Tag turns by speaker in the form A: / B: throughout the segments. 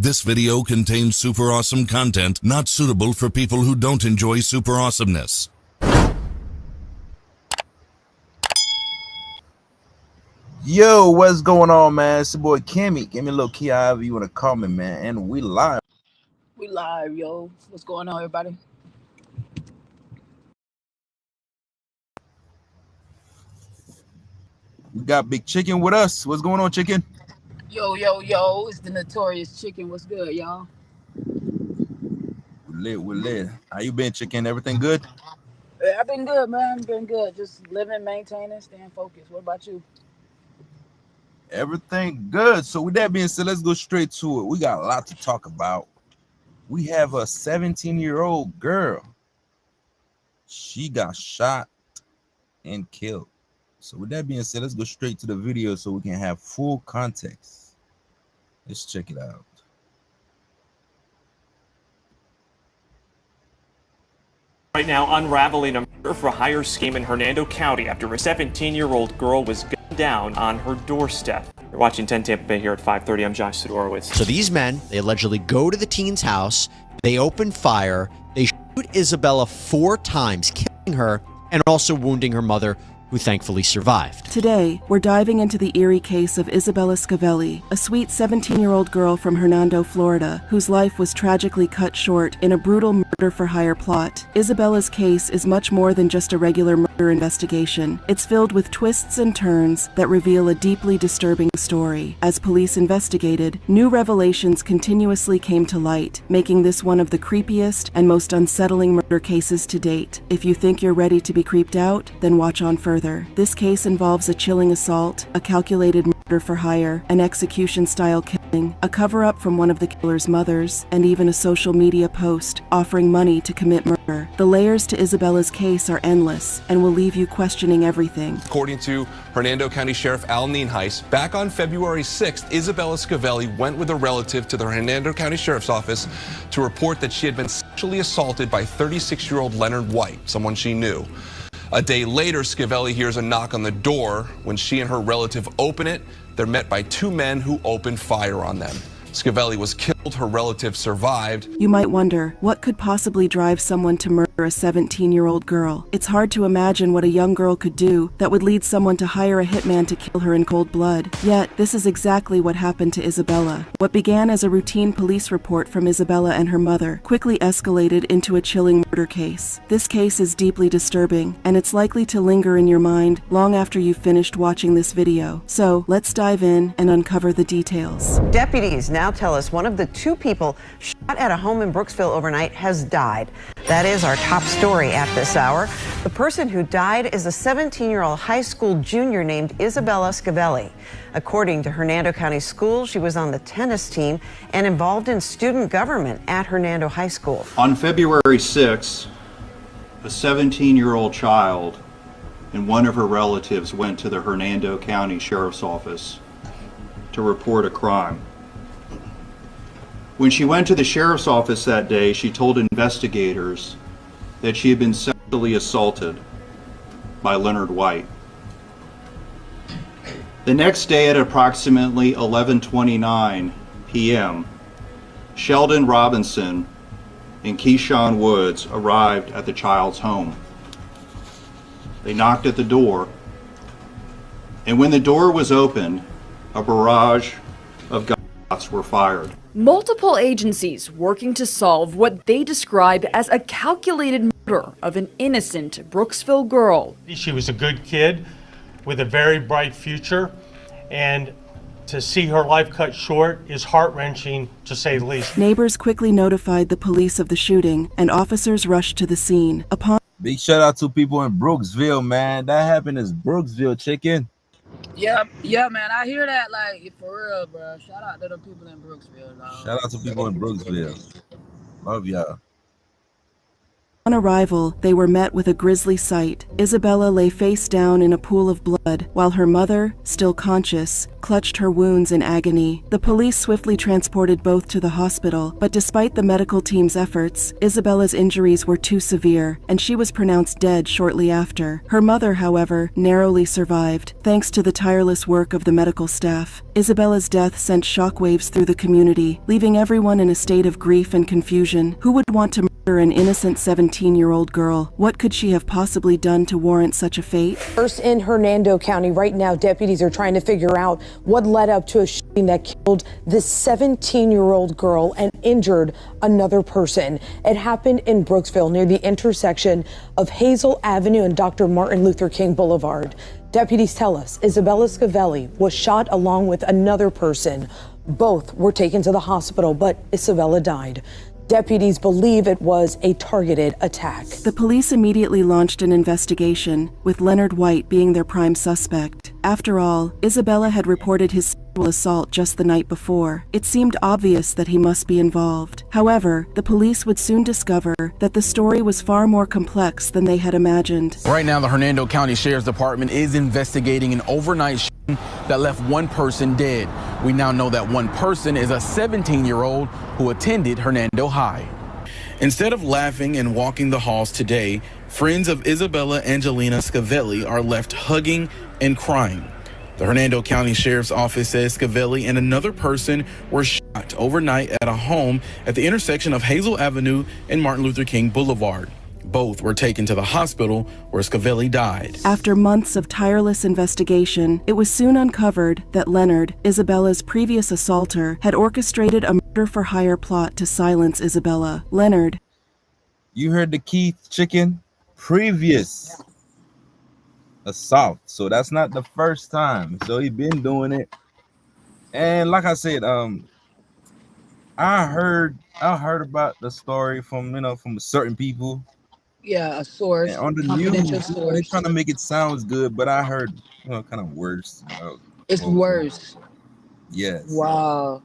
A: This video contains super awesome content not suitable for people who don't enjoy super awesomeness.
B: Yo, what's going on, man? It's your boy Kimmy. Give me a little key, however you want to call me, man. And we live.
C: We live, yo. What's going on, everybody?
B: We got Big Chicken with us. What's going on, Chicken?
C: Yo, yo, yo. It's the Notorious Chicken. What's good, y'all?
B: We're lit. How you been, Chicken? Everything good?
C: Yeah, I've been good, man. Been good. Just living, maintaining, staying focused. What about you?
B: Everything good. So with that being said, let's go straight to it. We got a lot to talk about. We have a 17-year-old girl. She got shot and killed. So with that being said, let's go straight to the video so we can have full context. Let's check it out.
D: Right now, unraveling a murder for hire scheme in Hernando County after a 17-year-old girl was gunned down on her doorstep. You're watching 10 Tampa Bay here at 5:30. I'm Josh Sidorowitz.
E: So these men, they allegedly go to the teen's house, they open fire, they shoot Isabella 4 times, killing her and also wounding her mother, who thankfully survived.
F: Today, we're diving into the eerie case of Isabella Scavelli, a sweet 17-year-old girl from Hernando, Florida, whose life was tragically cut short in a brutal murder-for-hire plot. Isabella's case is much more than just a regular murder investigation. It's filled with twists and turns that reveal a deeply disturbing story. As police investigated, new revelations continuously came to light, making this one of the creepiest and most unsettling murder cases to date. If you think you're ready to be creeped out, then watch on further. This case involves a chilling assault, a calculated murder for hire, an execution-style killing, a cover-up from one of the killer's mothers, and even a social media post offering money to commit murder. The layers to Isabella's case are endless and will leave you questioning everything.
G: According to Hernando County Sheriff Al Nienhuis, back on February 6th, Isabella Scavelli went with a relative to the Hernando County Sheriff's Office to report that she had been sexually assaulted by 36-year-old Leonard White, someone she knew. A day later, Scavelli hears a knock on the door. When she and her relative open it, they're met by 2 men who open fire on them. Scavelli was killed, her relative survived.
F: You might wonder, what could possibly drive someone to murder a 17-year-old girl? It's hard to imagine what a young girl could do that would lead someone to hire a hitman to kill her in cold blood. Yet, this is exactly what happened to Isabella. What began as a routine police report from Isabella and her mother quickly escalated into a chilling murder case. This case is deeply disturbing, and it's likely to linger in your mind long after you've finished watching this video. So, let's dive in and uncover the details.
H: Deputies now tell us one of the 2 people shot at a home in Brooksville overnight has died. That is our top story at this hour. The person who died is a 17-year-old high school junior named Isabella Scavelli. According to Hernando County Schools, she was on the tennis team and involved in student government at Hernando High School.
I: On February 6th, a 17-year-old child and one of her relatives went to the Hernando County Sheriff's Office to report a crime. When she went to the sheriff's office that day, she told investigators that she had been sexually assaulted by Leonard White. The next day at approximately 11:29 p.m., Sheldon Robinson and Keyshawn Woods arrived at the child's home. They knocked at the door, and when the door was opened, a barrage of gunshots were fired.
J: Multiple agencies working to solve what they describe as a calculated murder of an innocent Brooksville girl.
K: She was a good kid with a very bright future, and to see her life cut short is heart-wrenching, to say the least.
F: Neighbors quickly notified the police of the shooting, and officers rushed to the scene.
B: Big shout out to people in Brooksville, man. That happened in Brooksville, Chicken.
C: Yeah, man. I hear that, like, for real, bro. Shout out to the people in Brooksville, dog.
B: Shout out to people in Brooksville. Love y'all.
F: On arrival, they were met with a grisly sight. Isabella lay face down in a pool of blood, while her mother, still conscious, clutched her wounds in agony. The police swiftly transported both to the hospital, but despite the medical team's efforts, Isabella's injuries were too severe, and she was pronounced dead shortly after. Her mother, however, narrowly survived, thanks to the tireless work of the medical staff. Isabella's death sent shockwaves through the community, leaving everyone in a state of grief and confusion. Who would want to murder an innocent 17-year-old girl? What could she have possibly done to warrant such a fate?
L: First in Hernando County, right now, deputies are trying to figure out what led up to a shooting that killed this 17-year-old girl and injured another person. It happened in Brooksville near the intersection of Hazel Avenue and Dr. Martin Luther King Boulevard. Deputies tell us Isabella Scavelli was shot along with another person. Both were taken to the hospital, but Isabella died. Deputies believe it was a targeted attack.
F: The police immediately launched an investigation, with Leonard White being their prime suspect. After all, Isabella had reported his sexual assault just the night before. It seemed obvious that he must be involved. However, the police would soon discover that the story was far more complex than they had imagined.
M: Right now, the Hernando County Sheriff's Department is investigating an overnight shooting that left one person dead. We now know that one person is a 17-year-old who attended Hernando High. Instead of laughing and walking the halls today, friends of Isabella Angelina Scavelli are left hugging and crying. The Hernando County Sheriff's Office says Scavelli and another person were shot overnight at a home at the intersection of Hazel Avenue and Martin Luther King Boulevard. Both were taken to the hospital where Scavelli died.
F: After months of tireless investigation, it was soon uncovered that Leonard, Isabella's previous assaulter, had orchestrated a murder-for-hire plot to silence Isabella. Leonard.
B: You heard the Keith chicken? Previous assault. So that's not the first time. So he's been doing it. And like I said, I heard about the story from certain people.
C: Yeah, a source.
B: And on the news, they're trying to make it sound good, but I heard, kind of worse.
C: It's worse.
B: Yes.
C: Wow.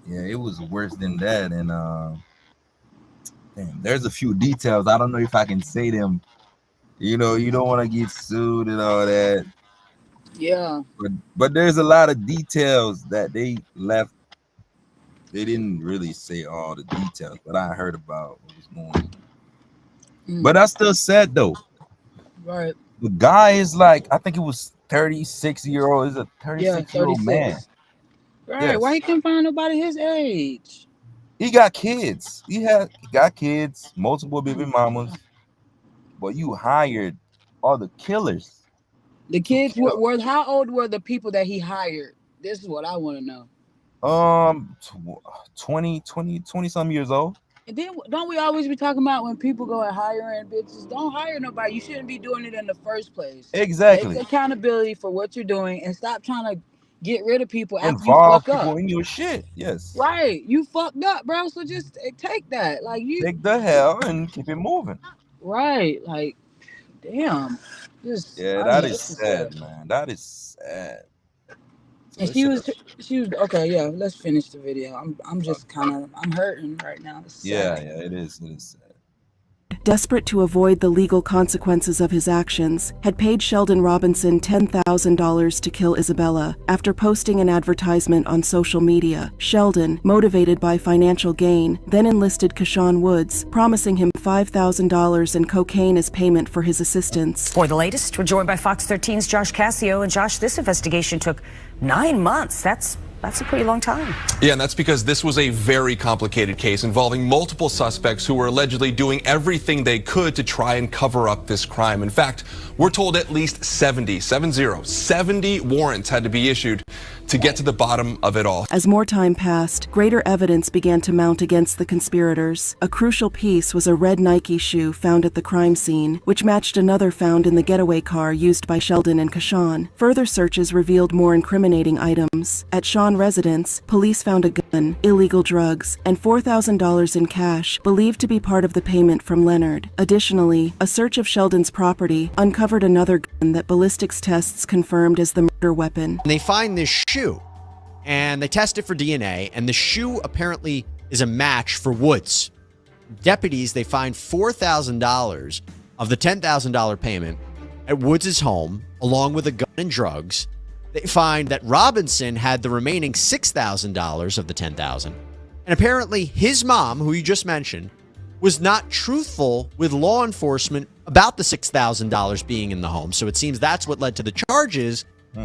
B: Yeah, it was worse than that. And damn, there's a few details. I don't know if I can say them. You don't want to get sued and all that.
C: Yeah.
B: But there's a lot of details that they left. They didn't really say all the details, but I heard about what was going on. But that's still sad though.
C: Right.
B: The guy is like, I think it was 36-year-old. Is a 36-year-old man.
C: Right.
B: Yes.
C: Why he couldn't find nobody his age?
B: He got kids. He got kids, multiple baby mamas. But you hired all the killers.
C: The kids were how old were the people that he hired? This is what I want to know.
B: 20 some years old.
C: And then don't we always be talking about when people go and hiring bitches? Don't hire nobody. You shouldn't be doing it in the first place.
B: Exactly.
C: Take accountability for what you're doing and stop trying to get rid of people after
B: Involve
C: you fuck
B: people
C: up.
B: in your shit. Yes.
C: Right. You fucked up, bro. So just take that. Like you
B: take the hell and keep it moving.
C: Right. Like, damn.
B: That is sad, man. That is sad.
C: And she was okay. Yeah, let's finish the video. I'm just I'm hurting right now.
B: Yeah, it is sad.
F: Desperate to avoid the legal consequences of his actions, had paid Sheldon Robinson $10,000 to kill Isabella. After posting an advertisement on social media, Sheldon, motivated by financial gain, then enlisted Keshawn Woods, promising him $5,000 in cocaine as payment for his assistance.
N: For the latest, we're joined by Fox 13's Josh Cassio. And Josh, this investigation took 9 months. That's a pretty long time.
G: Yeah, and that's because this was a very complicated case involving multiple suspects who were allegedly doing everything they could to try and cover up this crime. In fact, we're told at least 70 warrants had to be issued to get to the bottom of it all.
F: As more time passed, greater evidence began to mount against the conspirators. A crucial piece was a red Nike shoe found at the crime scene, which matched another found in the getaway car used by Sheldon and Keshawn. Further searches revealed more incriminating items. At Sean's residence, police found a gun, illegal drugs, and $4,000 in cash, believed to be part of the payment from Leonard. Additionally, a search of Sheldon's property uncovered another gun that ballistics tests confirmed as the murder weapon.
E: They find this shoe, and they test it for DNA, and the shoe apparently is a match for Woods. deputies, they find $4,000 of the $10,000 payment at Woods' home, along with a gun and drugs. They find that Robinson had the remaining $6,000 of the $10,000. And apparently his mom, who you just mentioned, was not truthful with law enforcement about the $6,000 being in the home. So it seems that's what led to the charges.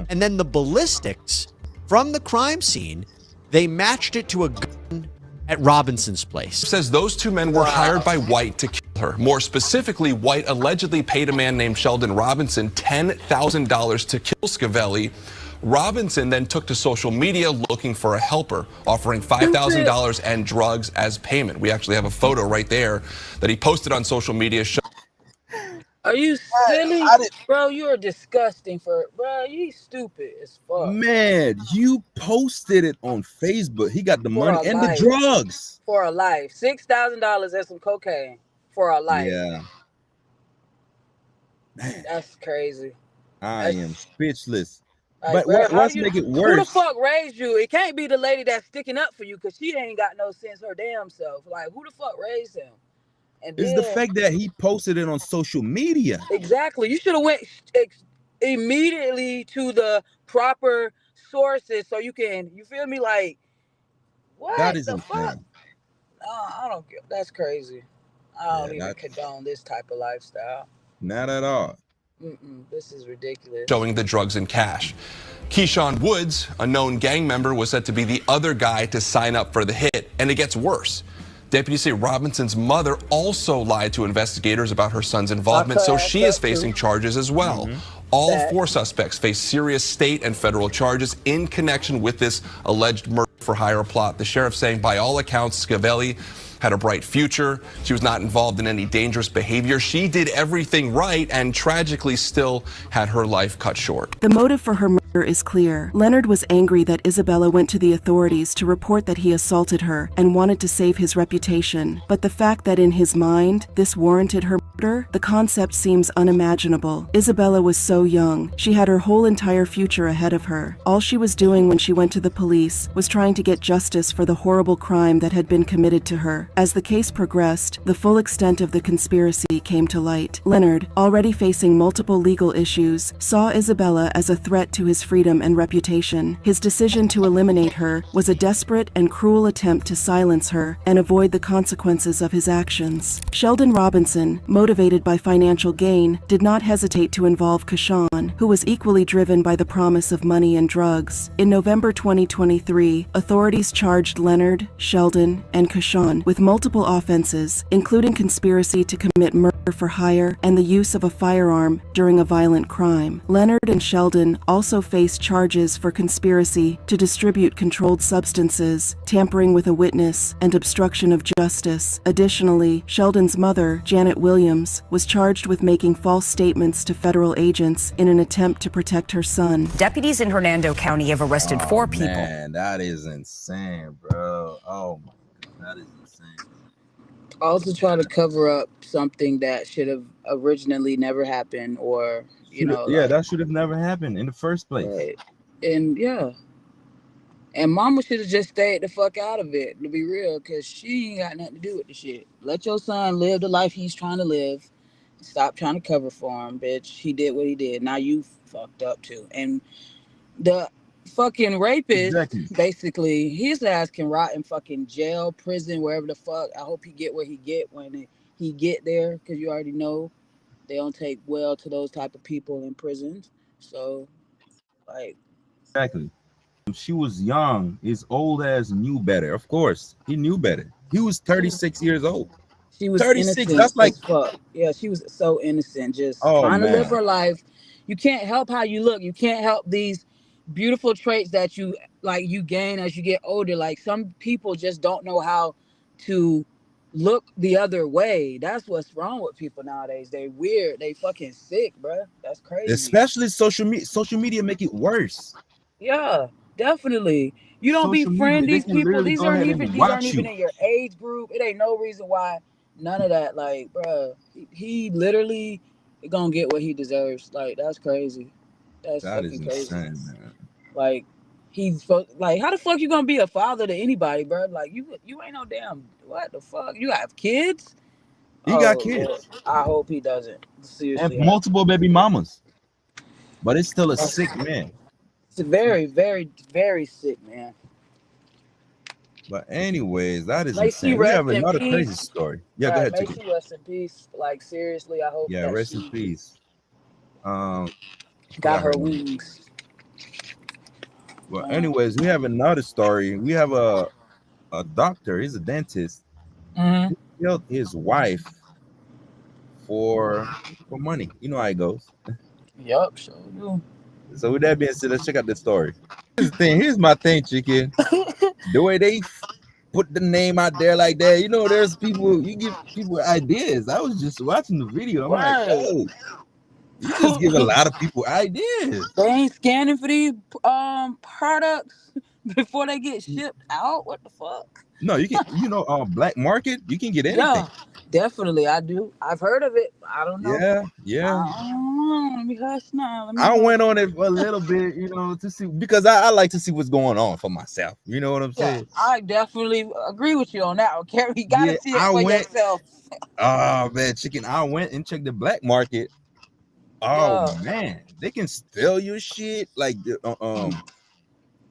E: And then the ballistics from the crime scene, they matched it to a gun at Robinson's place.
G: Says those two men were hired by White to kill her. More specifically, White allegedly paid a man named Sheldon Robinson $10,000 to kill Scavelli. Robinson then took to social media looking for a helper, offering $5,000 and drugs as payment. We actually have a photo right there that he posted on social media.
C: Are you silly? Bro, you're disgusting bro, you stupid as fuck.
B: Man, you posted it on Facebook. He got the money and the drugs.
C: For a life. $6,000 and some cocaine for a life.
B: Yeah. Man.
C: That's crazy.
B: I am speechless.
C: Like,
B: but let's make it worse.
C: Who the fuck raised you? It can't be the lady that's sticking up for you because she ain't got no sense her damn self. Like, who the fuck raised him? And
B: it's the fact that he posted it on social media.
C: Exactly. You should have went immediately to the proper sources so you can, you feel me? Like, what
B: that is
C: the
B: insane.
C: fuck? I don't get. That's crazy. I don't even condone this type of lifestyle.
B: Not at all.
C: This is ridiculous.
G: Showing the drugs and cash. Keyshawn Woods, a known gang member, was said to be the other guy to sign up for the hit. And it gets worse. Deputies say Robinson's mother also lied to investigators about her son's involvement, so she is facing charges as well. All four suspects face serious state and federal charges in connection with this alleged murder for hire plot. The sheriff saying by all accounts, Scavelli had a bright future. She was not involved in any dangerous behavior. She did everything right and tragically still had her life cut short.
F: The motive for her murder is clear. Leonard was angry that Isabella went to the authorities to report that he assaulted her and wanted to save his reputation. But the fact that in his mind, this warranted her murder, the concept seems unimaginable. Isabella was so young. She had her whole entire future ahead of her. All she was doing when she went to the police was trying to get justice for the horrible crime that had been committed to her. As the case progressed, the full extent of the conspiracy came to light. Leonard, already facing multiple legal issues, saw Isabella as a threat to his freedom and reputation. His decision to eliminate her was a desperate and cruel attempt to silence her and avoid the consequences of his actions. Sheldon Robinson, motivated by financial gain, did not hesitate to involve Keyshawn, who was equally driven by the promise of money and drugs. In November 2023, authorities charged Leonard, Sheldon, and Keyshawn with multiple offenses, including conspiracy to commit murder for hire and the use of a firearm during a violent crime. Leonard and Sheldon also faced charges for conspiracy to distribute controlled substances, tampering with a witness, and obstruction of justice. Additionally, Sheldon's mother, Janet Williams, was charged with making false statements to federal agents in an attempt to protect her son.
N: Deputies in Hernando County have arrested 4 people.
B: Man, that is insane, bro. Oh my God, that is insane.
C: Also try to cover up something that should have originally never happened, or
B: that should have never happened in the first place.
C: Right. And mama should have just stayed the fuck out of it, to be real, because she ain't got nothing to do with the shit. Let your son live the life he's trying to live. Stop trying to cover for him, bitch. He did what he did. Now you fucked up too. And the fucking rapist, basically, his ass can rot in fucking jail, prison, wherever the fuck. I hope he get what he get when he get there, because you already know they don't take well to those type of people in prisons. So, like,
B: exactly. She was young. His old ass knew better. Of course, he knew better. He was 36 years old.
C: She was
B: 36.
C: Innocent.
B: That's like
C: fuck. Yeah, she was so innocent, just trying to live her life. You can't help how you look. You can't help these beautiful traits that you gain as you get older. Like, some people just don't know how to look the other way. That's what's wrong with people nowadays. They weird. They fucking sick, bro. That's crazy.
B: Especially social media. Social media make it worse.
C: Yeah, definitely. You don't befriend these people. These aren't even in your age group. It ain't no reason why none of that. Like, bro, he literally gonna get what he deserves. Like, that's crazy. That's
B: that
C: fucking
B: is
C: crazy.
B: Insane, man.
C: Like, like, how the fuck you gonna be a father to anybody, bro? Like, you ain't no damn, what the fuck? You have kids?
B: He got
C: Lord,
B: kids
C: I hope he doesn't.
B: and
C: Seriously,
B: multiple baby mamas, but it's still a sick man.
C: it's very, very, very sick, man.
B: But anyways, that is
C: May she
B: insane. We have
C: rest in
B: another crazy
C: peace.
B: story. Yeah, go
C: Right,
B: ahead,
C: may
B: Chicken.
C: she rest in peace. Like, seriously, I hope
B: Yeah,
C: that
B: rest in
C: she
B: peace. I
C: got
B: forgot her
C: her
B: name.
C: wings.
B: Well, anyways, we have another story. We have a doctor. He's a dentist.
C: Mm-hmm.
B: He killed his wife for money. You know how it goes.
C: Yup, sure do.
B: So with that being said, let's check out the story. Here's the thing. Here's my thing, Chicken. The way they put the name out there like that, you know, there's people. You give people ideas. I was just watching the video. I'm like,
C: Right.
B: yo, you just give a lot of people ideas.
C: They ain't scanning for these products before they get shipped out. What the fuck?
B: No, you can. You know, black market. You can get anything.
C: Yeah, definitely. I do. I've heard of it. I don't know.
B: Yeah, yeah.
C: Let me hush now. Let me
B: I
C: hush.
B: went on it for a little bit, you know, to see because I like to see what's going on for myself. You know what I'm
C: Yeah,
B: saying?
C: I definitely agree with you on that one, Carrie. You gotta
B: Yeah,
C: see it
B: I
C: for
B: went.
C: yourself.
B: Oh man, Chicken. I went and checked the black market. Oh
C: Yeah.
B: man, they can steal your shit. Like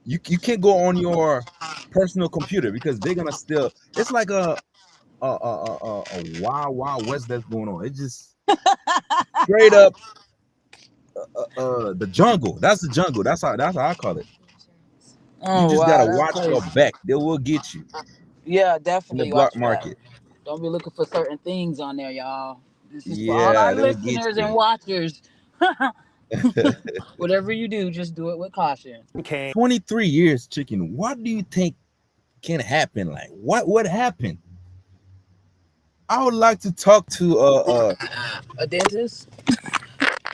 B: you can't go on your personal computer because they're gonna steal. It's like a wild west that's going on. It's just straight up the jungle. That's the jungle. That's how I call it. You
C: Oh
B: just
C: wow,
B: gotta
C: that's
B: watch your
C: crazy.
B: back. They will get you
C: Yeah,
B: in the
C: definitely
B: black
C: watch your back.
B: market.
C: Don't be looking for certain things on there, y'all. This is for all our
B: Yeah, they'll get
C: listeners and
B: you.
C: watchers. Whatever you do, just do it with caution.
B: 23 years, Chicken. What do you think can happen? Like what happened? I would like to talk to
C: A dentist?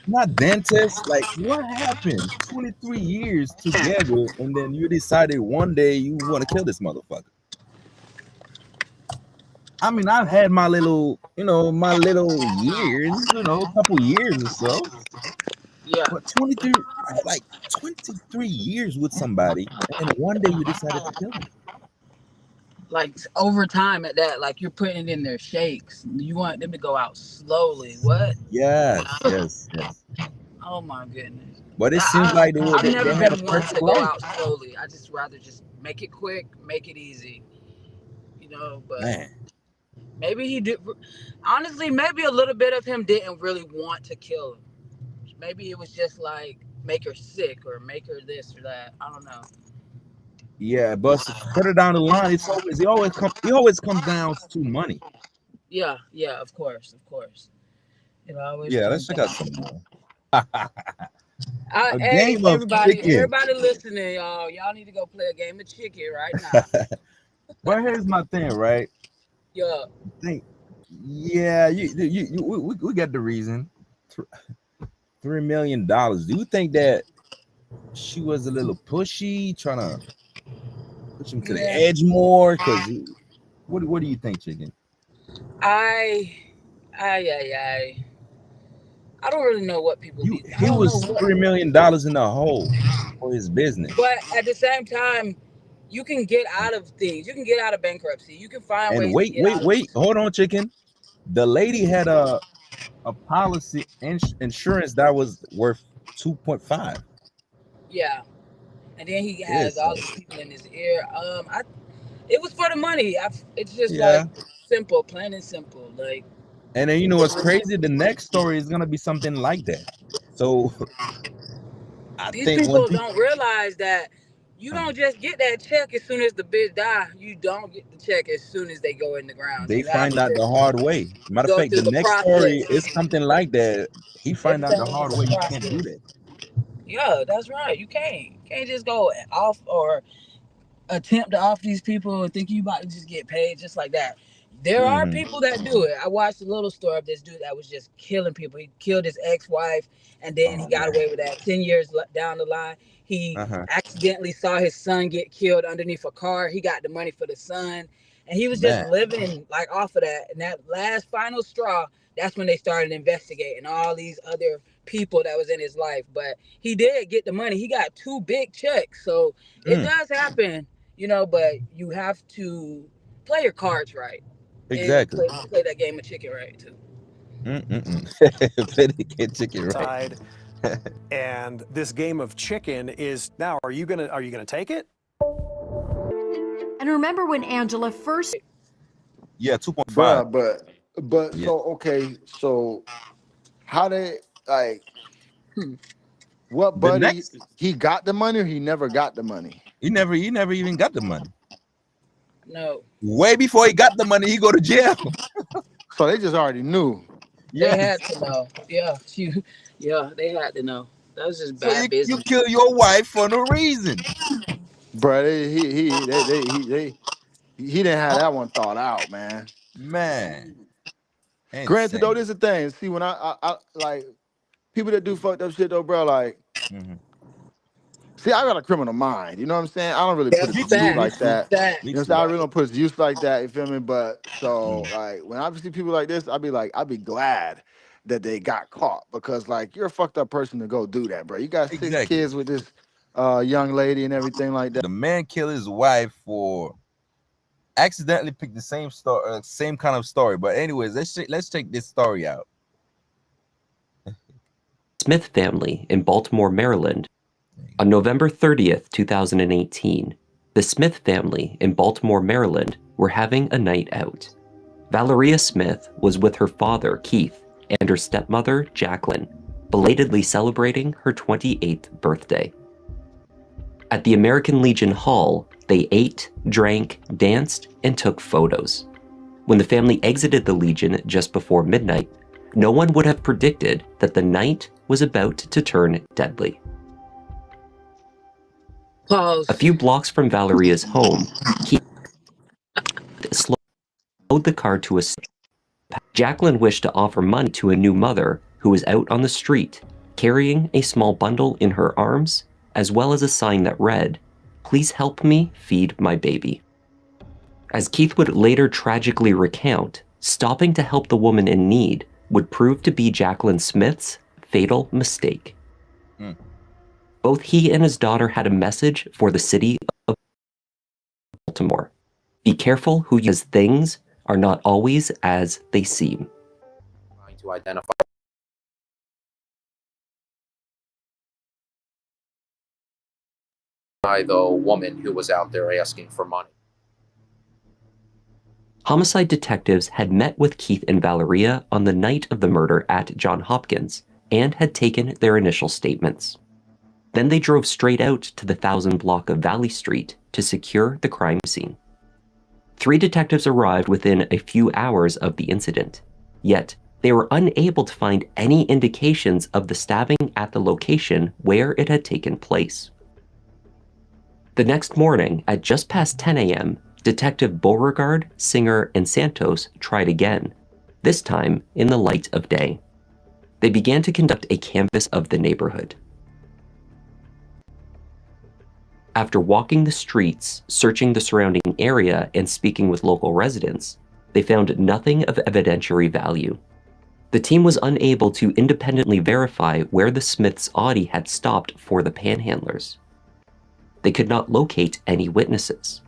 B: not dentist. Like what happened? 23 years together, and then you decided one day you want to kill this motherfucker. I mean, I've had my little, my little years, a couple years or so.
C: Yeah.
B: But 23 years with somebody, and then one day you decided to kill them.
C: Like over time at that, like you're putting it in their shakes. You want them to go out slowly. What?
B: Yes.
C: Oh my goodness.
B: But it seems like
C: I've never
B: they had a
C: been one
B: perfect
C: to go
B: life.
C: out slowly. I just rather just make it quick, make it easy. But
B: Man,
C: maybe he did. Honestly, maybe a little bit of him didn't really want to kill him. Maybe it was just like make her sick or make her this or that. I don't know.
B: yeah, but further down the line, it always comes down to money.
C: Yeah, of course. It always
B: Yeah,
C: comes
B: let's check
C: down.
B: out some more. A
C: Hey,
B: game of
C: everybody
B: chicken.
C: listening, y'all need to go play a game of chicken right now.
B: But here's my thing, right?
C: Yeah.
B: Yeah, we got the reason. $3 million. Do you think that she was a little pushy, trying to push him to the edge more? Because what do you think, Chicken?
C: I don't really know what people be. I
B: He
C: don't know
B: was $3 million in the hole for his business.
C: But at the same time, you can get out of things. You can get out of bankruptcy. You can find
B: And
C: ways to get out of it.
B: hold on, Chicken. The lady had a policy insurance that was worth 2.5.
C: Yeah. And then he
B: Yeah,
C: has all
B: so
C: these people in his ear. It was for the money. It's just
B: yeah.
C: like simple, plain and simple. Like,
B: And then you know what's crazy? The next story is gonna be something like that. So I
C: these
B: think when
C: people
B: people
C: don't realize that you don't just get that check as soon as the bitch die. You don't get the check as soon as they go in the ground.
B: they
C: You have
B: find out the
C: to
B: hard way. Matter of
C: go
B: fact,
C: through
B: the
C: the
B: next story is
C: process.
B: something like that. He find out
C: Everything
B: the
C: is
B: hard
C: a
B: way. You can't do
C: process.
B: that.
C: Yeah, that's right. You can't just go off or attempt to off these people and think you about to just get paid just like that. There are
B: Mm-hmm.
C: people that do it. I watched a little story of this dude that was just killing people. He killed his ex-wife and then he
B: Oh
C: got
B: man.
C: away with that. 10 years down the line, he
B: Uh-huh.
C: accidentally saw his son get killed underneath a car. He got the money for the son and he was just
B: Man.
C: living like off of that. And that last final straw That's when they started investigating all these other people that was in his life. But he did get the money. He got 2 big checks. So it does happen, you know, but you have to play your cards right. And
B: Exactly.
C: play that game of chicken right too.
B: Play the game chicken right.
O: Side. And this game of chicken is now. Are you gonna take it?
P: And remember when Angela first?
B: Yeah, 2.5.
Q: Bruh, but
B: Yeah.
Q: so okay, so how they like what
B: The
Q: buddy
B: next,
Q: he got the money or he never got the money?
B: he never even got the money.
C: No.
B: Way before he got the money, he go to jail.
Q: So they just already knew.
C: They had to know. Yeah, yeah, they had to know. That was just
B: So
C: bad
B: you
C: business.
B: kill your wife for no reason.
Q: Bruh, he didn't have that one thought out, man.
B: Man.
Q: Granted though,
B: Insane.
Q: this is the thing. See, when I like people that do fucked up shit though, bro, like see, I got a criminal mind. You know what I'm saying? I don't really put it to use like that. You know what I'm saying? I really don't put it to use like that. You feel me? But so like when I see people like this, I'd be glad that they got caught because like you're a fucked up person to go do that, bro. You got 6 kids with this young lady and everything like that.
B: The man killed his wife for accidentally picked the same story, same kind of story. But anyways, let's check this story out.
R: Smith family in Baltimore, Maryland. On November 30th, 2018, the Smith family in Baltimore, Maryland were having a night out. Valeria Smith was with her father, Keith, and her stepmother, Jacqueline, belatedly celebrating her 28th birthday. At the American Legion Hall, they ate, drank, danced, and took photos. When the family exited the Legion just before midnight, no one would have predicted that the night was about to turn deadly.
C: Pause.
R: A few blocks from Valeria's home, Keith slowed the car to a stop. Jacqueline wished to offer money to a new mother who was out on the street, carrying a small bundle in her arms, as well as a sign that read, "Please help me feed my baby." As Keith would later tragically recount, stopping to help the woman in need would prove to be Jacqueline Smith's fatal mistake. Both he and his daughter had a message for the city of Baltimore. Be careful who you use. Things are not always as they seem.
S: Trying to identify the woman who was out there asking for money.
R: Homicide detectives had met with Keith and Valeria on the night of the murder at Johns Hopkins and had taken their initial statements. Then they drove straight out to the 1000 block of Valley Street to secure the crime scene. 3 detectives arrived within a few hours of the incident, yet they were unable to find any indications of the stabbing at the location where it had taken place. The next morning, at just past 10 a.m., Detective Beauregard, Singer, and Santos tried again, this time in the light of day. They began to conduct a canvass of the neighborhood. After walking the streets, searching the surrounding area, and speaking with local residents, they found nothing of evidentiary value. The team was unable to independently verify where the Smiths' Audi had stopped for the panhandlers. They could not locate any witnesses.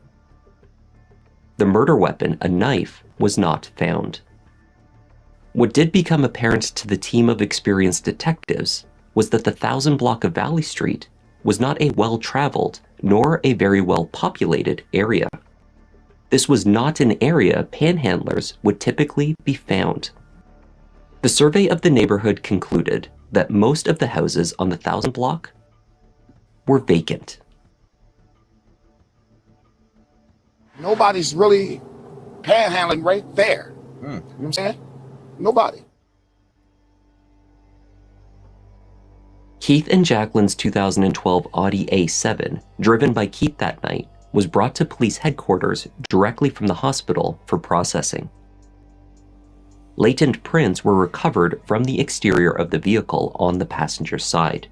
R: The murder weapon, a knife, was not found. What did become apparent to the team of experienced detectives was that the 1000 block of Valley Street was not a well-traveled nor a very well-populated area. This was not an area panhandlers would typically be found. The survey of the neighborhood concluded that most of the houses on the 1000 block were vacant.
T: Nobody's really panhandling right there. You know what I'm saying? Nobody.
R: Keith and Jacqueline's 2012 Audi A7, driven by Keith that night, was brought to police headquarters directly from the hospital for processing. Latent prints were recovered from the exterior of the vehicle on the passenger side.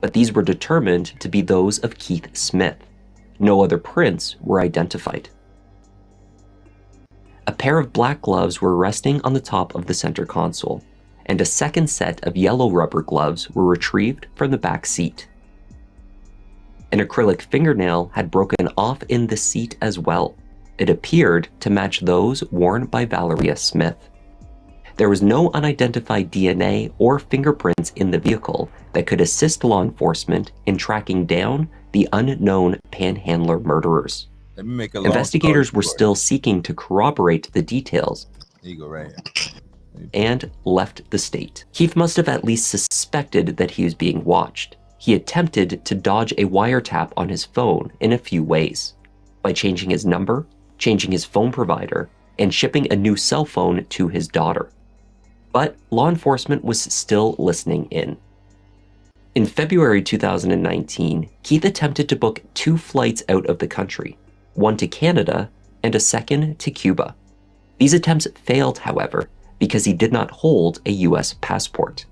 R: But these were determined to be those of Keith Smith. No other prints were identified. A pair of black gloves were resting on the top of the center console, and a second set of yellow rubber gloves were retrieved from the back seat. An acrylic fingernail had broken off in the seat as well. It appeared to match those worn by Valeria Smith. There was no unidentified DNA or fingerprints in the vehicle that could assist law enforcement in tracking down the unknown panhandler murderers.
B: Let me make a long
R: Investigators
B: story
R: were
B: short.
R: still seeking to corroborate the details
B: There you go, right here.
R: and left the state. Keith must have at least suspected that he was being watched. He attempted to dodge a wiretap on his phone in a few ways, by changing his number, changing his phone provider, and shipping a new cell phone to his daughter. But law enforcement was still listening in. In February 2019, Keith attempted to book 2 flights out of the country, one to Canada and a second to Cuba. These attempts failed, however, because he did not hold a US passport.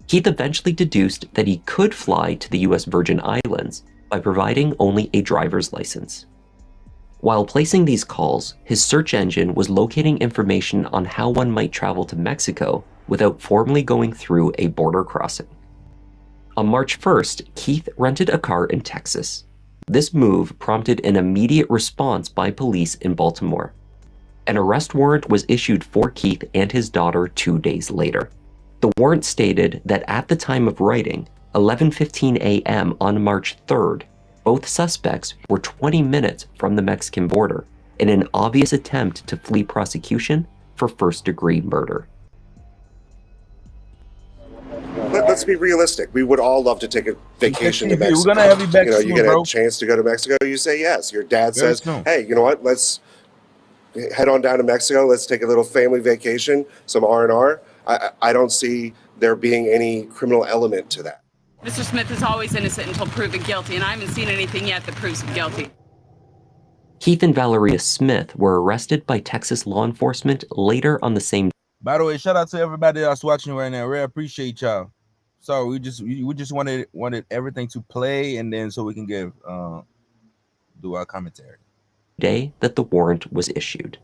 R: Keith eventually deduced that he could fly to the US Virgin Islands by providing only a driver's license. While placing these calls, his search engine was locating information on how one might travel to Mexico without formally going through a border crossing. On March 1st, Keith rented a car in Texas. This move prompted an immediate response by police in Baltimore. An arrest warrant was issued for Keith and his daughter 2 days later. The warrant stated that at the time of writing, 11:15 a.m. on March 3rd, both suspects were 20 minutes from the Mexican border in an obvious attempt to flee prosecution for first-degree murder.
U: Let's be realistic. We would all love to take a vacation to Mexico.
B: We're gonna have you back soon,
U: you get
B: bro.
U: a chance to go to Mexico, you say yes. Your dad
B: Very
U: says,
B: soon.
U: hey, you know what? Let's head on down to Mexico. Let's take a little family vacation, some R&R. I don't see there being any criminal element to that.
V: Mr. Smith is always innocent until proven guilty, and I haven't seen anything yet that proves him guilty.
R: Keith and Valeria Smith were arrested by Texas law enforcement later on the same day.
B: By the way, shout out to everybody that's watching right now. Really appreciate y'all. So we just wanted everything to play, and then so we can give do our commentary.
R: Day that the warrant was issued.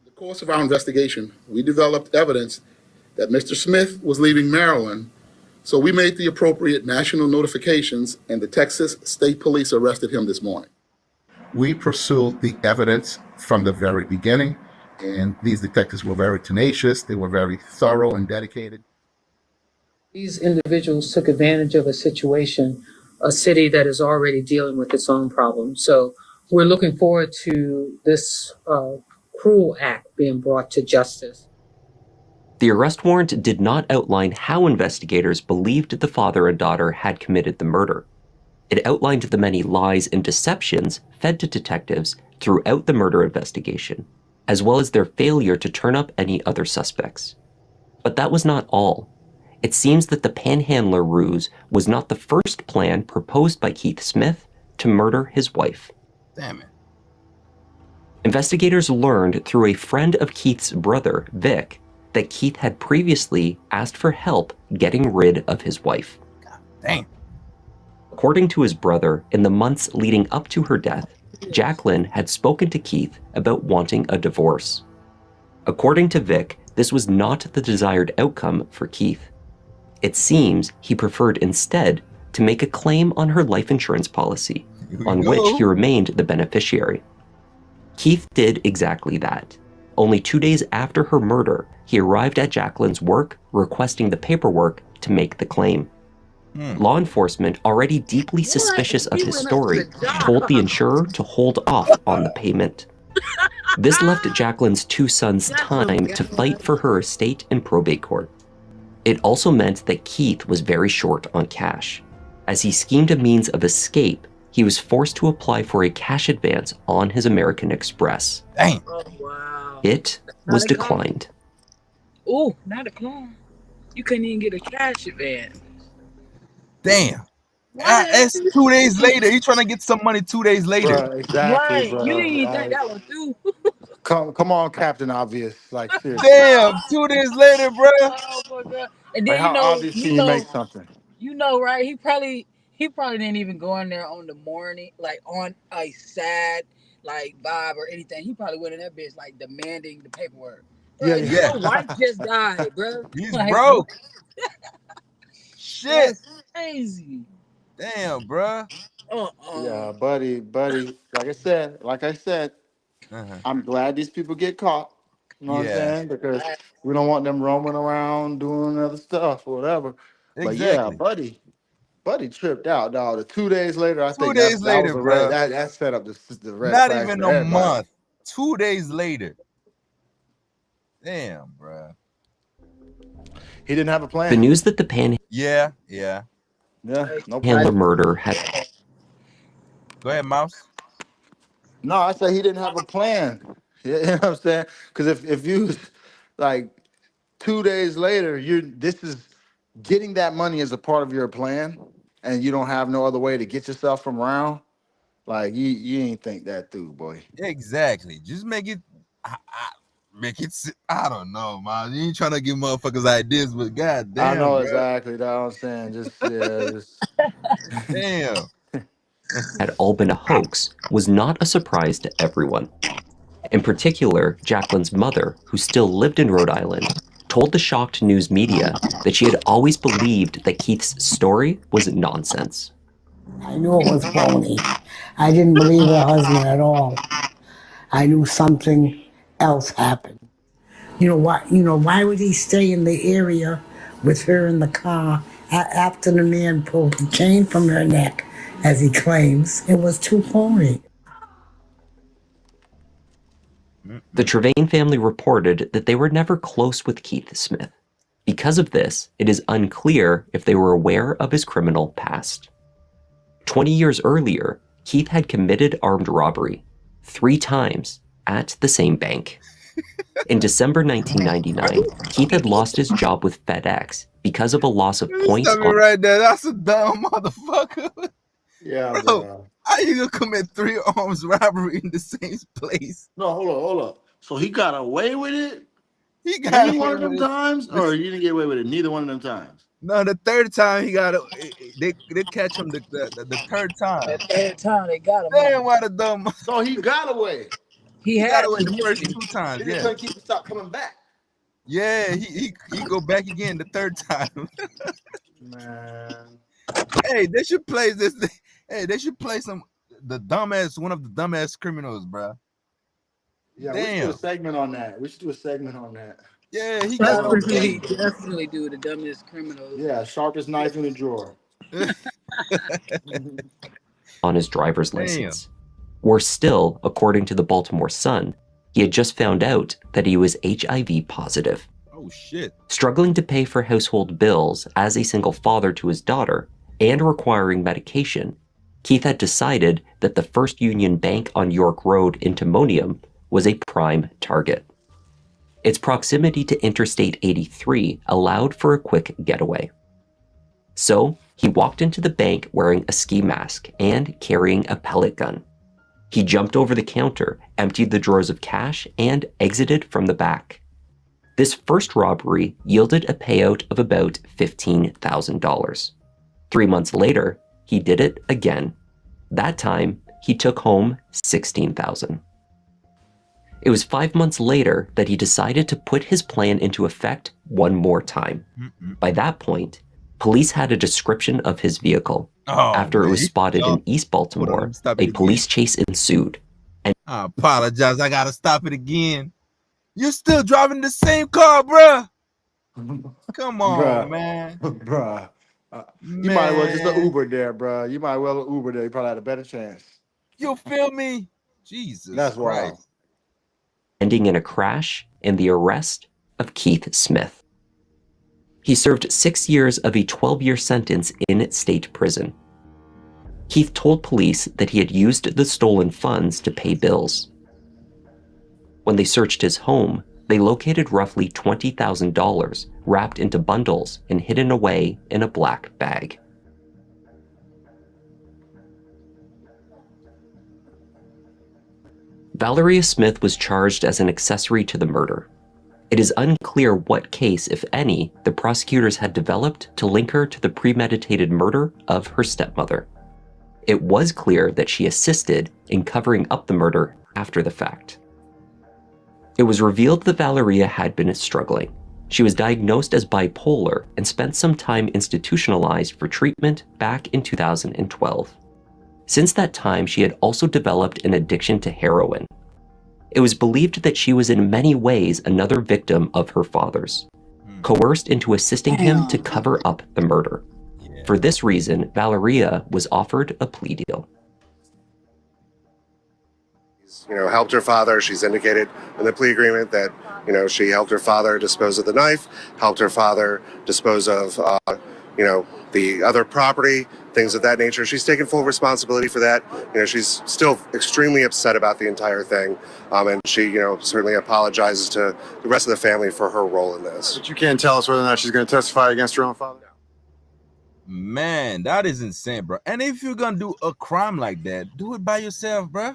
T: In the course of our investigation, we developed evidence that Mr. Smith was leaving Maryland, so we made the appropriate national notifications, and the Texas State Police arrested him this morning.
W: We pursued the evidence from the very beginning, and these detectives were very tenacious. They were very thorough and dedicated.
X: These individuals took advantage of a situation, a city that is already dealing with its own problems. So we're looking forward to this cruel act being brought to justice.
R: The arrest warrant did not outline how investigators believed the father and daughter had committed the murder. It outlined the many lies and deceptions fed to detectives throughout the murder investigation, as well as their failure to turn up any other suspects. But that was not all. It seems that the panhandler ruse was not the first plan proposed by Keith Smith to murder his wife.
B: Damn it.
R: Investigators learned through a friend of Keith's brother, Vic, that Keith had previously asked for help getting rid of his wife.
B: Damn.
R: According to his brother, in the months leading up to her death, Jacqueline had spoken to Keith about wanting a divorce. According to Vic, this was not the desired outcome for Keith. It seems he preferred instead to make a claim on her life insurance policy, on which he remained the beneficiary. Keith did exactly that. Only 2 days after her murder, he arrived at Jacqueline's work requesting the paperwork to make the claim. Law enforcement, already deeply suspicious of his story, told the insurer to hold off on the payment. This left Jacqueline's 2 sons time to fight for her estate in probate court. It also meant that Keith was very short on cash. As he schemed a means of escape, he was forced to apply for a cash advance on his American Express.
B: Dang.
C: Oh, wow.
R: It was declined.
C: Oh, not a clone. You couldn't even get a cash advance.
B: Damn. That's 2 days later. He trying to get some money 2 days later.
Q: Bruh, exactly,
C: Right.
Q: bro.
C: You didn't even think that was through.
Q: Come on, Captain Obvious. Like, seriously.
B: Damn, 2 days later, bro.
C: Oh my God. And then
Q: Like, how obvious can you make something?
C: You know, right? He probably didn't even go in there on the morning, like on a sad, like vibe or anything. He probably went in that bitch like demanding the paperwork.
Q: Yeah,
C: Bro,
Q: yeah.
C: your wife just died, bro.
B: He's
C: Like,
B: broke. Shit.
C: that's crazy.
B: Damn, bruh.
Q: Yeah, buddy. Like I said,
B: Uh-huh.
Q: I'm glad these people get caught. You know what I'm
B: Yeah,
Q: saying? Because we don't want them roaming around doing other stuff or whatever. But yeah,
B: exactly.
Q: buddy tripped out, dog. The 2 days later, I
B: Two
Q: think
B: days
Q: that was
B: later,
Q: a red
B: bruh.
Q: that set up the red
B: Not
Q: flags
B: even
Q: for
B: a
Q: everybody.
B: month. 2 days later. Damn, bruh.
Q: He didn't have a
R: The
Q: plan.
R: news that the panhandler
B: Yeah.
Q: Yeah, no plan.
R: murder had
B: Go ahead, Mouse.
Q: No, I said he didn't have a plan. You know what I'm saying? Because if you like 2 days later, this is getting that money as a part of your plan, and you don't have no other way to get yourself from around. Like you ain't think that through, boy.
B: Exactly. Just make it. Make it. I don't know, man. You ain't trying to give motherfuckers ideas, but god
Q: I
B: damn,
Q: know
B: bruh.
Q: exactly that I'm saying. Just
B: Damn.
R: had all been a hoax was not a surprise to everyone. In particular, Jacqueline's mother, who still lived in Rhode Island, told the shocked news media that she had always believed that Keith's story was nonsense.
A: I knew it was phony. I didn't believe her husband at all. I knew something else happened. Why would he stay in the area with her in the car after the man pulled the chain from her neck, as he claims? It was too phony.
R: The Trevane family reported that they were never close with Keith Smith. Because of this, it is unclear if they were aware of his criminal past. 20 years earlier, Keith had committed armed robbery 3 times at the same bank. In December 1999, Keith had lost his job with FedEx because of a loss of points
B: Stop me
R: on
B: right there. That's a dumb motherfucker.
Q: yeah,
B: Bro, how you gonna commit 3 arms robbery in the same place?
Q: No, hold up. So he got away with it?
B: He got
Q: Any
B: away
Q: one of them
B: with it.
Q: times, or he didn't get away with it? Neither one of them times.
B: No, the third time he got it. They catch him the third time.
C: That third time they got him.
B: Damn, why the dumb?
Q: So he got away.
C: He
B: got
C: had
B: away
C: to.
B: the first 2 times.
Q: Then he
B: Yeah,
Q: couldn't keep stop coming back.
B: yeah. He go back again the third time.
Q: Man.
B: Hey, they should play this. Hey, they should play one of the dumbass criminals, bro.
Q: Yeah,
B: Damn.
Q: we should do a segment on that.
B: Yeah, he got
C: Definitely do the dumbest criminals.
Q: Yeah, sharpest knife in the drawer.
R: on his driver's license. Worse still, according to the Baltimore Sun, he had just found out that he was HIV positive.
B: Oh shit.
R: Struggling to pay for household bills as a single father to his daughter and requiring medication, Keith had decided that the First Union Bank on York Road in Timonium was a prime target. Its proximity to Interstate 83 allowed for a quick getaway. So, he walked into the bank wearing a ski mask and carrying a pellet gun. He jumped over the counter, emptied the drawers of cash, and exited from the back. This first robbery yielded a payout of about $15,000. 3 months later, he did it again. That time, he took home $16,000. It was 5 months later that he decided to put his plan into effect one more time. By that point, police had a description of his vehicle. After it was spotted in East Baltimore, a police chase ensued. And
B: I apologize. I gotta stop it again. You're still driving the same car, bruh. Come on, man.
Q: Bruh. You might as well just an Uber there, bruh. You might as well an Uber there. You probably had a better chance.
B: You feel me? Jesus
Q: That's
B: Christ.
Q: wild.
R: ending in a crash and the arrest of Keith Smith. He served 6 years of a 12-year sentence in state prison. Keith told police that he had used the stolen funds to pay bills. When they searched his home, they located roughly $20,000 wrapped into bundles and hidden away in a black bag. Valeria Smith was charged as an accessory to the murder. It is unclear what case, if any, the prosecutors had developed to link her to the premeditated murder of her stepmother. it was clear that she assisted in covering up the murder after the fact. It was revealed that Valeria had been struggling. She was diagnosed as bipolar and spent some time institutionalized for treatment back in 2012. Since that time, she had also developed an addiction to heroin. It was believed that she was in many ways another victim of her father's, coerced into assisting him to cover up the murder. For this reason, Valeria was offered a plea deal.
U: Helped her father. She's indicated in the plea agreement that, she helped her father dispose of the knife, helped her father dispose of, the other property, things of that nature. She's taken full responsibility for that. She's still extremely upset about the entire thing. And she, certainly apologizes to the rest of the family for her role in this.
D: But you can't tell us whether or not she's going to testify against her own father?
B: Man, that is insane, bro. And if you're gonna do a crime like that, do it by yourself, bro.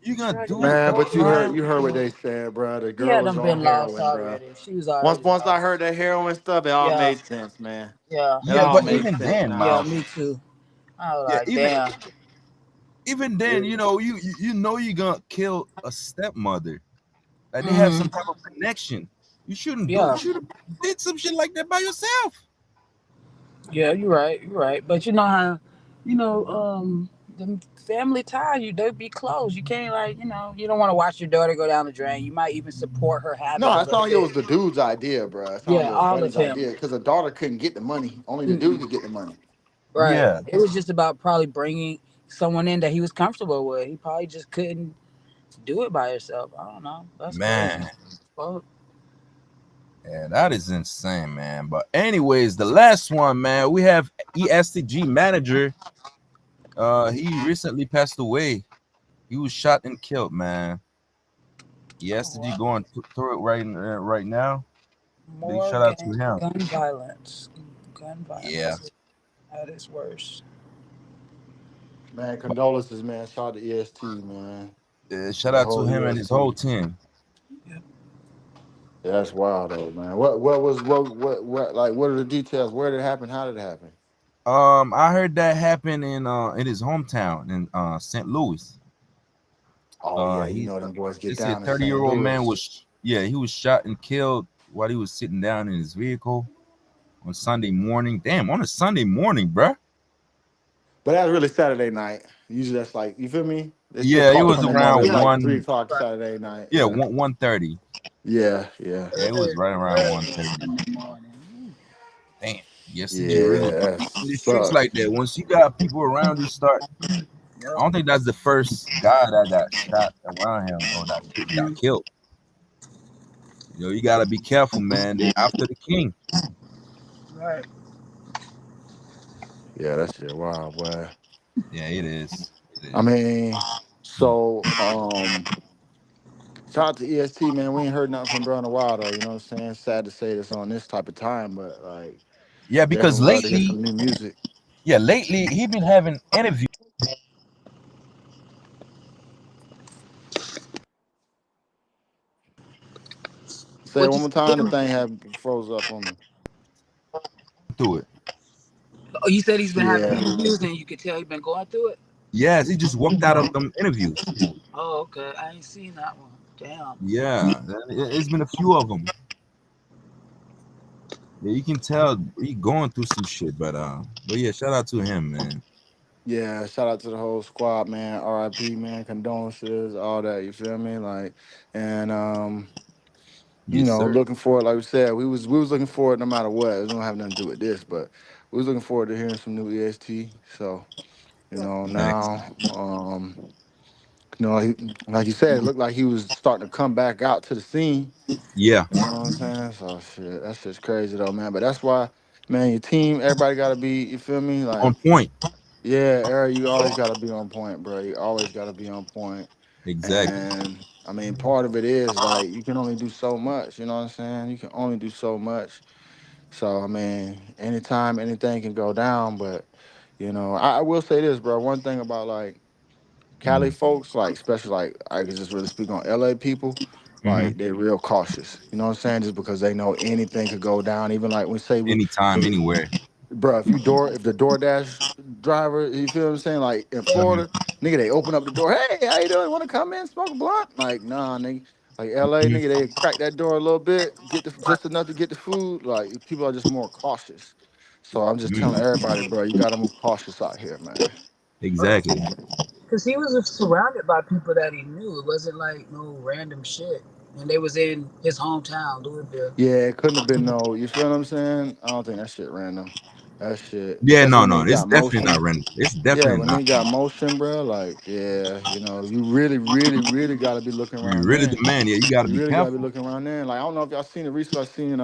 B: You gonna do
Q: Man,
B: a
Q: but you
B: crime?
Q: heard what they said, bro. The
C: He
Q: girl
C: had
Q: was
C: them
Q: on
C: been lost
Q: heroin, bro.
C: already. She was already
Q: Once I
C: lost.
Q: heard that heroin stuff, it all
C: Yeah,
Q: made sense, man.
C: yeah,
Q: It
B: Yeah,
Q: all
B: but
Q: makes
B: even
Q: sense
B: then,
Q: now.
C: yeah.
B: bro.
C: Me too. I was
B: Yeah,
C: like, damn.
B: even then, you're gonna kill a stepmother. Like they have
C: Hmm.
B: some type of connection. You shouldn't do.
C: Yeah,
B: You should have did some shit like that by yourself.
C: yeah. You're right. You're right. But you know how, the family tie they be close. You can't you don't want to watch your daughter go down the drain. You might even support her habit
Q: No,
C: a
Q: it
C: little
Q: sounded like it
C: bit.
Q: was the dude's idea, bro. It sounded
C: Yeah,
Q: like it was
C: all of
Q: Buddy's
C: him.
Q: idea because the daughter couldn't get the money. Only the dude
C: Mm-mm.
Q: could get the money.
C: Right.
B: Yeah,
C: It was just about probably bringing someone in that he was comfortable with. He probably just couldn't do it by himself. I don't know. That's crazy.
B: man.
C: Fuck.
B: Yeah, that is insane, man. But anyways, the last one, man, we have ESTG manager. He recently passed away. He was shot and killed, man. ESTG going through it right now. Big
C: More
B: shout out to him.
C: gun violence. Gun
B: Yeah.
C: violence at its worst.
Q: Man, condolences, man. Shout out to EST, man.
B: Shout
Q: The
B: out to
Q: whole
B: him and his whole
Q: EST.
B: team.
Q: Yeah, that's wild though, man. What are the details? Where did it happen? How did it happen?
B: I heard that happened in his hometown in St. Louis.
Q: Oh yeah, you
B: He
Q: know them boys
B: They
Q: get
B: said
Q: down in St.
B: 30-year-old man
Q: Louis.
B: he was shot and killed while he was sitting down in his vehicle on Sunday morning. Damn, on a Sunday morning, bruh.
Q: But that's really Saturday night. Usually that's like, you feel me? They still
B: Yeah, it
Q: call it
B: was
Q: Sunday morning.
B: around
Q: It's like 3
B: one.
Q: o'clock Saturday night.
B: Yeah,
Q: Yeah.
B: 1:30.
Q: Yeah, yeah.
B: Yeah, it was right around 1:30. Damn. Yesterday
Q: Yeah,
B: really
Q: that
B: in the streets
Q: sucks.
B: like that. Once you got people around you start, I don't think that's the first guy that got shot around him or that got killed. You gotta be careful, man. They after the king.
C: Right.
Q: Yeah, that shit wild, boy.
B: Yeah, it is.
Q: I mean, so shout out to EST, man. We ain't heard nothing from bro in a while though, you know what I'm saying? Sad to say this on this type of time, but like
B: Yeah, because
Q: definitely love to hear
B: lately,
Q: some new music.
B: he been having interviews.
Q: Say it
C: What
Q: one
C: you
Q: more
C: say?
Q: time, the thing had froze up on me.
B: Through it.
C: Oh, you said he's been having
Q: Yeah.
C: interviews and you could tell he's been going through it?
B: Yes, he just walked out of them interviews.
C: Oh, okay. I ain't seen that one. Damn.
B: Yeah, it's been a few of them. Yeah, you can tell he going through some shit, but yeah, shout out to him, man.
Q: Yeah, shout out to the whole squad, man. RIP, man. Condolences, all that. You feel me? Like, and
B: Yes, sir.
Q: looking forward. Like we said, we was looking forward no matter what. It don't have nothing to do with this, but we was looking forward to hearing some new EST. So,
B: Thanks.
Q: now, like you said, it looked like he was starting to come back out to the scene.
B: Yeah,
Q: You know what I'm saying? So shit, that's just crazy though, man. But that's why, man, your team, everybody gotta be. You feel me?
B: on
Q: Like.
B: point.
Q: Yeah, Eric, you always got to be on point, bro. You always got to be on point.
B: Exactly.
Q: And I mean, part of it is like you can only do so much. You know what I'm saying? You can only do so much. So I mean, anytime anything can go down, but I will say this, bro. One thing about like Cali folks, like especially like I can just really speak on LA people,
B: Mm-hmm.
Q: like they're real cautious. You know what I'm saying? Just because they know anything could go down. Even like we say we
B: Anytime, anywhere.
Q: bro, if the DoorDash driver, you feel what I'm saying? Like in Florida, nigga, they open up the door. Hey, how you doing? Want to come in, smoke a blunt? Like, nah, nigga. Like LA, nigga, they crack that door a little bit, get just enough to get the food. Like people are just more cautious. So I'm just telling everybody, bro, you gotta move cautious out here, man.
B: Exactly.
C: Because he was surrounded by people that he knew. It wasn't like no random shit. And they was in his hometown, Louisville.
Q: Yeah, it couldn't have been no. You feel what I'm saying? I don't think that shit random. That shit,
B: Yeah,
Q: especially
B: no,
Q: when
B: no,
Q: they
B: it's
Q: got
B: definitely not
Q: motion.
B: random. It's
Q: Yeah,
B: definitely
Q: when
B: not.
Q: they got motion, bro. Like, yeah, you really, really, really got to be looking
B: You
Q: around
B: really
Q: there.
B: the man. Yeah, you got to
Q: You
B: be
Q: really got to be
B: careful.
Q: looking around there. Like, I don't know if y'all seen it recently. I seen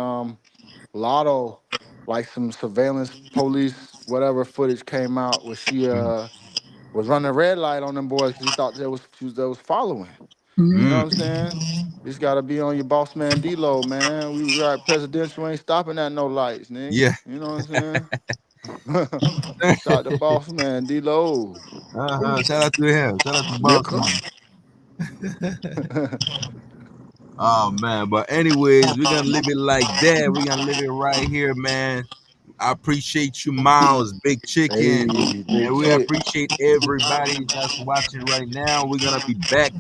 Q: Lotto, like some surveillance police, whatever footage came out where she was running a red light on them boys because he thought that was following. You know what I'm saying? You just gotta be on your boss man D-Lo, man. We ride presidential, ain't stopping at no lights, nigga.
B: Yeah.
Q: You know what I'm saying? Shout out to boss man D-Lo.
B: Shout out to him. Shout out to Boss
Q: Nigga.
B: Man. Oh man, but anyways, we're gonna live it like that. We're gonna live it right here, man. I appreciate you, Miles, Big Chicken,
Q: Hey, big
B: and we
Q: chick.
B: appreciate everybody that's watching right now. We're gonna be back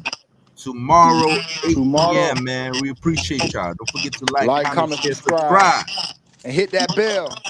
B: tomorrow, 8
Q: Tomorrow,
B: p.m. Man, we appreciate y'all. Don't forget to like,
Q: like,
B: comment,
Q: comment,
B: share,
Q: subscribe,
B: subscribe.
Q: and hit that bell.